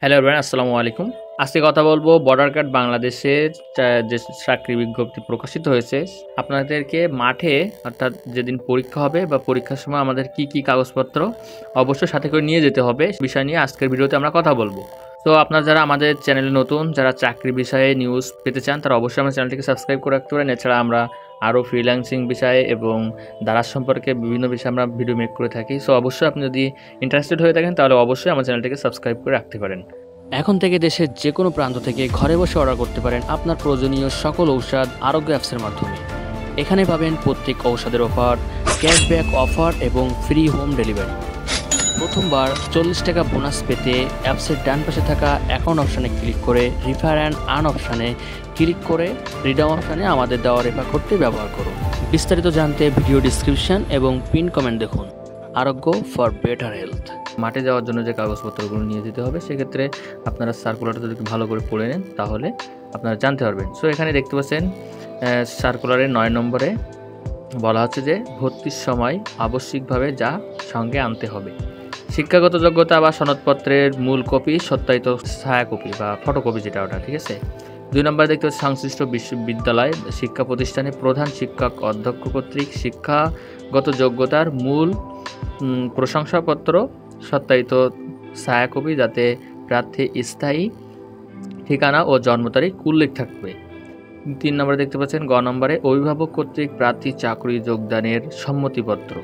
Hello everyone, আসসালামু আলাইকুম। আজকে কথা বলবো বর্ডার গার্ড বাংলাদেশের যে চাকরি বিজ্ঞপ্তি প্রকাশিত হয়েছে আপনাদেরকে মাঠে অর্থাৎ যেদিন পরীক্ষা হবে বা পরীক্ষার সময় আমাদের কি কাগজপত্র অবশ্যই সাথে করে নিয়ে যেতে হবে বিষয় নিয়ে আজকের ভিডিওতে আমরা কথা বলবো। তো আপনারা যারা আমাদের চ্যানেলে নতুন, যারা চাকরি বিষয়ে নিউজ পেতে চান তারা অবশ্যই আমার চ্যানেলটিকে সাবস্ক্রাইব করে রাখতে পারেন। এছাড়া আমরা আরও ফ্রিল্যান্সিং বিষয়ে এবং দারাজ সম্পর্কে বিভিন্ন বিষয়ে আমরা ভিডিও মেক করে থাকি। সো অবশ্যই আপনি যদি ইন্টারেস্টেড হয়ে থাকেন তাহলে অবশ্যই আমার চ্যানেলটিকে সাবস্ক্রাইব করে রাখতে পারেন। এখন থেকে দেশের যে কোনো প্রান্ত থেকে ঘরে বসে অর্ডার করতে পারেন আপনার প্রয়োজনীয় সকল ঔষধ আরোগ্য অ্যাপসের মাধ্যমে। এখানে পাবেন প্রত্যেক ঔষধের অফার, ক্যাশব্যাক অফার এবং ফ্রি হোম ডেলিভারি। প্রথমবার 40 টাকা বোনাস পেতে অ্যাপসের ডান পাশে থাকা অ্যাকাউন্ট অপশানে ক্লিক করে রিফার অ্যান্ড আর্ন অপশানে ক্লিক করে রিডাউন অপশানে আমাদের দেওয়া রেফার করতে ব্যবহার করুন। বিস্তারিত জানতে ভিডিও ডিসক্রিপশন এবং পিন কমেন্ট দেখুন। আরোগ্য ফর বেটার হেলথ। মাঠে যাওয়ার জন্য যে কাগজপত্রগুলো নিয়ে যেতে হবে সেক্ষেত্রে আপনারা সার্কুলারটা যদি ভালো করে পড়ে নেন তাহলে আপনারা জানতে পারবেন। সো এখানে দেখতে পাচ্ছেন সার্কুলারের 9 নম্বরে বলা হচ্ছে যে ভর্তির সময় আবশ্যিকভাবে যা সঙ্গে আনতে হবে: শিক্ষাগত যোগ্যতা বা সনদপত্রের মূল কপি, সত্যায়িত ছায়া কপি বা ফটোকপি, যেটা ওটা, ঠিক আছে। 2 নম্বরে দেখতে পাচ্ছি সংশ্লিষ্ট বিশ্ববিদ্যালয় শিক্ষা প্রতিষ্ঠানে প্রধান শিক্ষক অধ্যক্ষ কর্তৃক শিক্ষাগত যোগ্যতার মূল প্রশংসাপত্র, সত্যায়িত ছায়াকপি, যাতে প্রার্থী স্থায়ী ঠিকানা ও জন্ম তারিখ উল্লেখ থাকবে। 3 নম্বরে দেখতে পাচ্ছেন গ নম্বরে অভিভাবক কর্তৃক প্রার্থী চাকরি যোগদানের সম্মতিপত্র,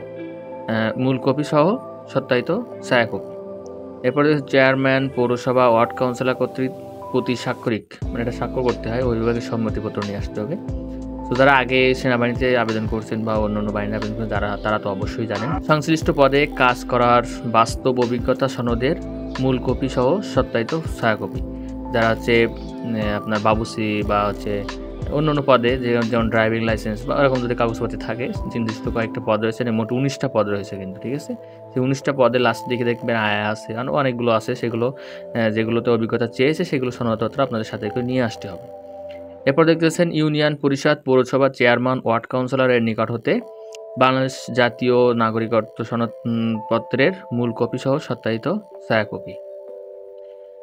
মূল কপি সহ সত্যায়িত ছায়াকপি। এরপরে চেয়ারম্যান, পৌরসভা, ওয়ার্ড কাউন্সিলর কর্তৃক প্রতি স্বাক্ষরিক, মানে এটা স্বাক্ষর করতে হয়, অভিভাবকের সম্মতিপত্র নিয়ে আসতে হবে। তো যারা আগে সেনাবাহিনীতে আবেদন করছেন বা অন্যান্য বাহিনীতে আবেদন করছেন তারা তো অবশ্যই জানেন। সংশ্লিষ্ট পদে কাজ করার বাস্তব অভিজ্ঞতা সনদের মূল কপি সহ সত্যায়িত ছায়াকপি। যারা হচ্ছে আপনার বাবুসি বা হচ্ছে অন্যান্য পদে যেমন ড্রাইভিং লাইসেন্স বা এরকম যদি কাগজপত্র থাকে, নির্দিষ্ট কয়েকটা পদ রয়েছে, মোট 19টা পদ রয়েছে কিন্তু, ঠিক আছে। সেই 19টা পদে লাস্টের দিকে দেখবেন আয়া আছে, অনেকগুলো আছে, সেগুলো যেগুলোতে অভিজ্ঞতা চেয়েছে সেগুলো সনদপত্র আপনাদের সাথে করে নিয়ে আসতে হবে। এরপর দেখতেছেন ইউনিয়ন পরিষদ, পৌরসভা চেয়ারম্যান, ওয়ার্ড কাউন্সিলরের নিকট হতে বাংলাদেশ জাতীয় নাগরিকত্ব সনদপত্রের মূল কপি সহ সত্যায়িত ছায়াকপি।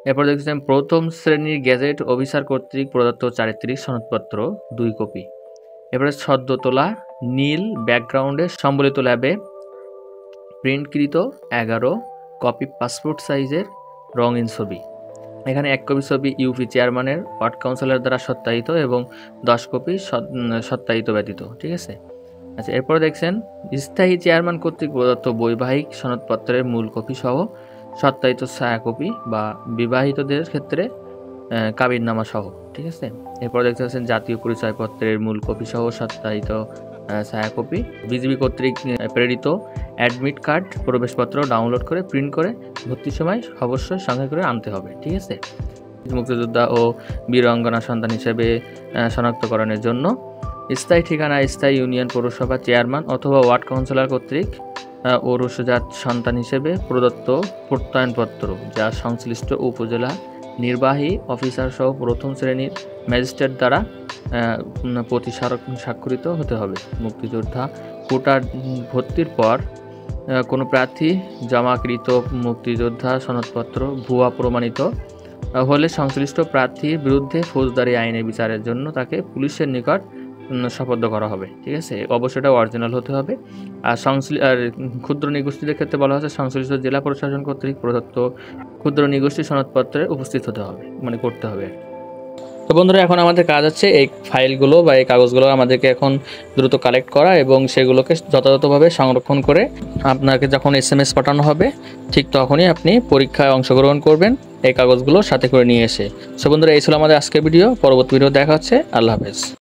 এরপর দেখতেছেন প্রথম শ্রেণীর গেজেট অফিসার কর্তৃক প্রদত্ত চারিত্রিক সনদপত্র 2 কপি। এরপরে সদ্য তোলা নীল ব্যাকগ্রাউন্ডে সম্বলিত ল্যাবে প্রিন্টকৃত 11 কপি পাসপোর্ট সাইজের রঙিন ছবি। এখানে 1 কপি ছবি ইউপি চেয়ারম্যানের, ওয়ার্ড কাউন্সিলর দ্বারা সত্যায়িত এবং 10 কপি সত্যায়িত ব্যতীত, ঠিক আছে। আচ্ছা, এরপর দেখছেন স্থায়ী চেয়ারম্যান কর্তৃক প্রদত্ত বৈবাহিক সনদপত্রের মূল কপি সহ সত্যায়িত ছায়াকপি বা বিবাহিতদের ক্ষেত্রে কাবিননামা সহ, ঠিক আছে। এরপর দেখতে পাচ্ছেন জাতীয় পরিচয়পত্রের মূল কপি সহ সত্যায়িত ছায়াকপি। বিজিবি কর্তৃক প্রেরিত অ্যাডমিট কার্ড, প্রবেশপত্র ডাউনলোড করে প্রিন্ট করে ভর্তির সময় অবশ্যই সঙ্গে করে আনতে হবে, ঠিক আছে। মুক্তিযোদ্ধা ও বীরাঙ্গনা সন্তান হিসেবে শনাক্তকরণের জন্য স্থায়ী ঠিকানা স্থায়ী ইউনিয়ন পৌরসভা চেয়ারম্যান অথবা ওয়ার্ড কাউন্সিলর কর্তৃক ঔরসজাত সন্তান হিসেবে প্রদত্ত প্রত্যয়নপত্র, যা সংশ্লিষ্ট উপজেলা নির্বাহী অফিসার সহ প্রথম শ্রেণীর ম্যাজিস্ট্রেট দ্বারা প্রতি স্বাক্ষরিত হতে হবে। মুক্তিযোদ্ধা কোটার ভর্তির পর কোনো প্রার্থী জমাকৃত মুক্তিযোদ্ধা সনদপত্র ভুয়া প্রমাণিত হলে সংশ্লিষ্ট প্রার্থীর বিরুদ্ধে ফৌজদারি আইনে বিচারের জন্য তাকে পুলিশের নিকট সোপর্দ করা হবে, ঠিক আছে। অবশ্যই এটা অরিজিনাল হতে হবে। আর ক্ষুদ্র নিগোষ্ঠীদের ক্ষেত্রে বলা হচ্ছে সংশ্লিষ্ট জেলা প্রশাসন কর্তৃক প্রদত্ত ক্ষুদ্র নিগোষ্ঠী সনদপত্রে উপস্থিত হতে হবে, মানে করতে হবে। তো বন্ধুরা, এখন আমাদের কাজ হচ্ছে এই ফাইলগুলো বা এই কাগজগুলো আমাদেরকে এখন দ্রুত কালেক্ট করা এবং সেগুলোকে যথাযথভাবে সংরক্ষণ করে আপনাকে যখন SMS পাঠানো হবে ঠিক তখনই আপনি পরীক্ষায় অংশগ্রহণ করবেন এই কাগজগুলো সাথে করে নিয়ে এসে। সো বন্ধুরা, এই ছিল আমাদের আজকের ভিডিও। পরবর্তী ভিডিও দেখা হচ্ছে। আল্লাহ হাফেজ।